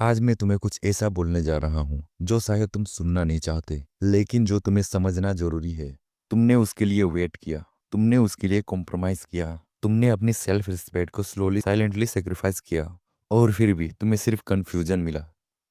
आज मैं तुम्हें कुछ ऐसा बोलने जा रहा हूँ जो शायद तुम सुनना नहीं चाहते, लेकिन जो तुम्हें समझना जरूरी है। तुमने उसके लिए वेट किया, तुमने उसके लिए कॉम्प्रोमाइज किया, तुमने अपनी सेल्फ रिस्पेक्ट को स्लोली साइलेंटली सेक्रीफाइस किया, और फिर भी तुम्हें सिर्फ कंफ्यूजन मिला,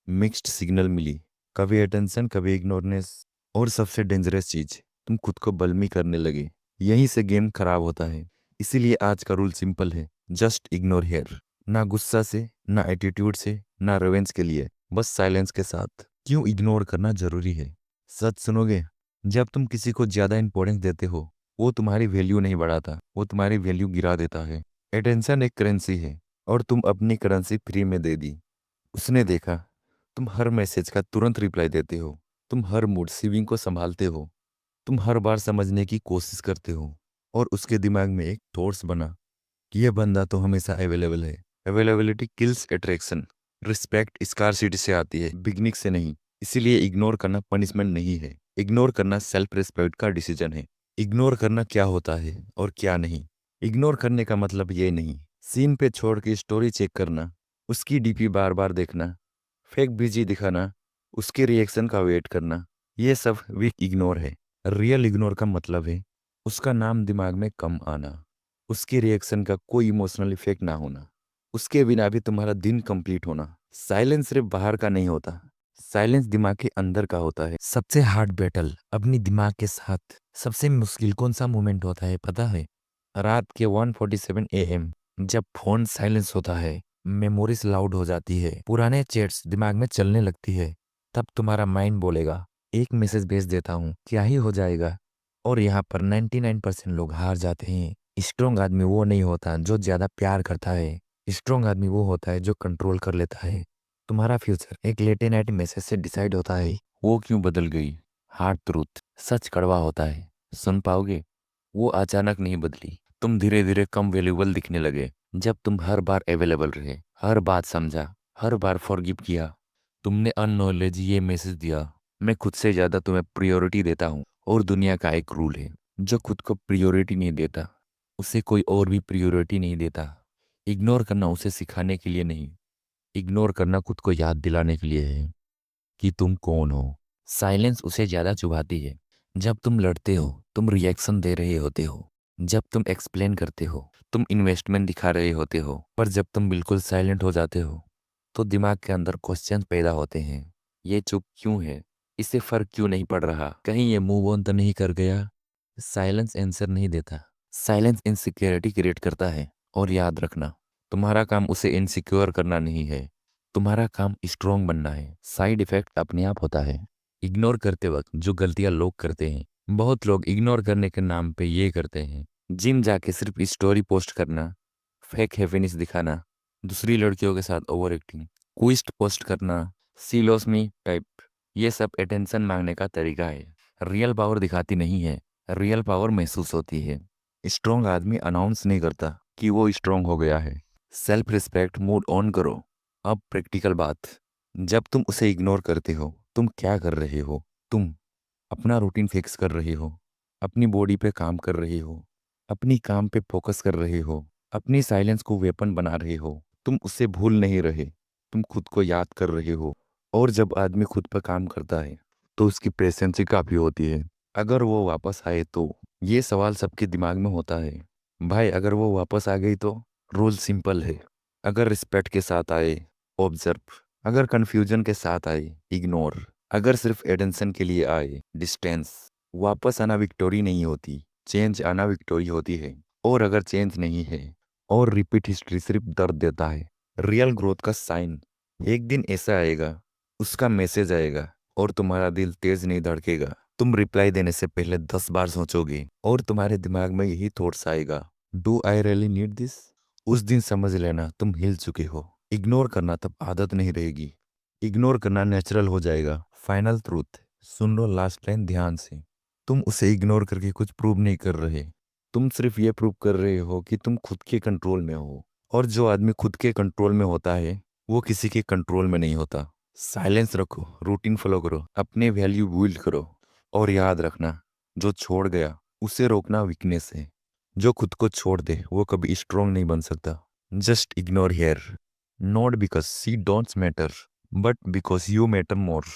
मिक्स्ड सिग्नल मिली, कभी अटेंशन कभी इग्नोरनेस, और सबसे डेंजरस चीज, तुम खुद को बलमी करने लगे। यहीं से गेम खराब होता है। इसीलिए आज का रूल सिंपल है, जस्ट इग्नोर हियर। ना गुस्सा से, ना एटीट्यूड से, ना रिवेंज के लिए, बस साइलेंस के साथ। क्यों इग्नोर करना जरूरी है? सच सुनोगे? जब तुम किसी को ज्यादा इंपॉर्टेंस देते हो, वो तुम्हारी वैल्यू नहीं बढ़ाता, वो तुम्हारी वैल्यू गिरा देता है। अटेंशन एक करेंसी है, और तुम अपनी करेंसी फ्री में दे दी। उसने देखा, तुम हर मैसेज का तुरंत रिप्लाई देते हो, तुम हर मूड स्विंग को संभालते हो, तुम हर बार समझने की कोशिश करते हो, और उसके दिमाग में एक थॉट्स बना कि यह बंदा तो हमेशा अवेलेबल है। Availability kills attraction. Respect scarcity से आती है, बिगनिंग से नहीं। इसीलिए इग्नोर करना पनिशमेंट नहीं है, इग्नोर करना सेल्फ रिस्पेक्ट का डिसीजन है। इग्नोर करना क्या होता है और क्या नहीं? इग्नोर करने का मतलब ये नहीं सीन पे छोड़ के स्टोरी चेक करना, उसकी डीपी बार बार देखना, फेक बिजी दिखाना, उसके रिएक्शन का वेट करना। ये सब वीक इग्नोर है। रियल इग्नोर का मतलब है उसका नाम दिमाग में कम आना, उसके रिएक्शन का कोई इमोशनल इफेक्ट ना होना, उसके बिना भी तुम्हारा दिन कंप्लीट होना। साइलेंस सिर्फ बाहर का नहीं होता, साइलेंस दिमाग के अंदर का होता है। सबसे हार्ड बैटल अपनी दिमाग के साथ। सबसे मुश्किल कौन सा मोमेंट होता है पता है? रात के 1:47 AM, जब फोन साइलेंस होता है, मेमोरीज लाउड हो जाती है, पुराने चैट्स दिमाग में चलने लगती है। तब तुम्हारा माइंड बोलेगा, एक मैसेज भेज देता हूँ, क्या ही हो जाएगा। और यहाँ पर 99% लोग हार जाते हैं। स्ट्रोंग आदमी वो नहीं होता जो ज्यादा प्यार करता है, स्ट्रोंग आदमी वो होता है जो कंट्रोल कर लेता है। तुम्हारा फ्यूचर एक लेट नाइट मैसेज से डिसाइड होता है। वो क्यों बदल गई? हार्ड ट्रूथ, सच कड़वा होता है। सुन पाओगे? वो अचानक नहीं बदली, तुम धीरे धीरे कम वैल्यूबल दिखने लगे। जब तुम हर बार अवेलेबल रहे, हर बात समझा, हर बार फॉरगिव किया, तुमने अननॉलेज ये मैसेज दिया, मैं खुद से ज्यादा तुम्हें प्रायोरिटी देता हूँ। और दुनिया का एक रूल है, जो खुद को प्रायोरिटी नहीं देता, उसे कोई और भी प्रायोरिटी नहीं देता। इग्नोर करना उसे सिखाने के लिए नहीं, इग्नोर करना खुद को याद दिलाने के लिए है कि तुम कौन हो। साइलेंस उसे ज्यादा चुभाती है। जब तुम लड़ते हो, तुम रिएक्शन दे रहे होते हो। जब तुम एक्सप्लेन करते हो, तुम इन्वेस्टमेंट दिखा रहे होते हो। पर जब तुम बिल्कुल साइलेंट हो जाते हो, तो दिमाग के अंदर क्वेश्चन पैदा होते हैं। ये चुप क्यों है? इससे फर्क क्यों नहीं पड़ रहा? कहीं ये मूव ऑन तो नहीं कर गया? साइलेंस आंसर नहीं देता, साइलेंस इनसिक्योरिटी क्रिएट करता है। और याद रखना, तुम्हारा काम उसे इनसिक्योर करना नहीं है, तुम्हारा काम स्ट्रोंग बनना है। साइड इफेक्ट अपने आप होता है। इग्नोर करते वक्त जो गलतियां लोग करते हैं, बहुत लोग इग्नोर करने के नाम पे ये करते हैं। जिम जाके सिर्फ स्टोरी पोस्ट करना, फेक हैप्पीनेस दिखाना, दूसरी लड़कियों के साथ ओवर एक्टिंग, क्विस्ट पोस्ट करना, सी लॉस मी टाइप। ये सब अटेंशन मांगने का तरीका है। रियल पावर दिखाती नहीं है, रियल पावर महसूस होती है। स्ट्रोंग आदमी अनाउंस नहीं करता कि वो स्ट्रोंग हो गया है। सेल्फ रिस्पेक्ट मूड ऑन करो। अब प्रैक्टिकल बात, जब तुम उसे इग्नोर करते हो, तुम क्या कर रहे हो? तुम अपना रूटीन फिक्स कर रहे हो, अपनी बॉडी पे काम कर रहे हो, अपनी काम पे फोकस कर रहे हो, अपनी साइलेंस को वेपन बना रहे हो। तुम उसे भूल नहीं रहे, तुम खुद को याद कर रहे हो। और जब आदमी खुद पर काम करता है, तो उसकी प्रेजेंस ही काफी होती है। अगर वो वापस आए तो, ये सवाल सबके दिमाग में होता है। भाई अगर वो वापस आ गई तो? रूल सिंपल है, अगर रिस्पेक्ट के साथ आए, ऑब्जर्व। अगर कंफ्यूजन के साथ आए, इग्नोर। अगर सिर्फ एटेंशन के लिए आए, डिस्टेंस। वापस आना विक्टोरी नहीं होती, चेंज आना विक्टोरी होती है। और अगर चेंज नहीं है, और रिपीट हिस्ट्री सिर्फ दर्द देता है। रियल ग्रोथ का साइन, एक दिन ऐसा आएगा, उसका मैसेज आएगा, और तुम्हारा दिल तेज नहीं धड़केगा। तुम रिप्लाई देने से पहले 10 बार सोचोगे, और तुम्हारे दिमाग में यही थॉट्स आएगा, do I really need this? उस दिन समझ लेना तुम हिल चुके हो। इग्नोर करना तब आदत नहीं रहेगी, इग्नोर करना नेचुरल हो जाएगा। फाइनल ट्रूथ, सुन लो लास्ट लाइन ध्यान से। तुम उसे इग्नोर करके कुछ प्रूव नहीं कर रहे, तुम सिर्फ ये प्रूव कर रहे हो कि तुम खुद के कंट्रोल में हो। और जो आदमी खुद के कंट्रोल में होता है, वो किसी के कंट्रोल में नहीं होता। साइलेंस रखो, रूटीन फॉलो करो, अपने वैल्यू बिल्ड करो। और याद रखना, जो छोड़ गया उसे रोकना वीकनेस है, जो खुद को छोड़ दे वो कभी स्ट्रोंग नहीं बन सकता। Just ignore here, not because see don'ts matter, but because you matter more.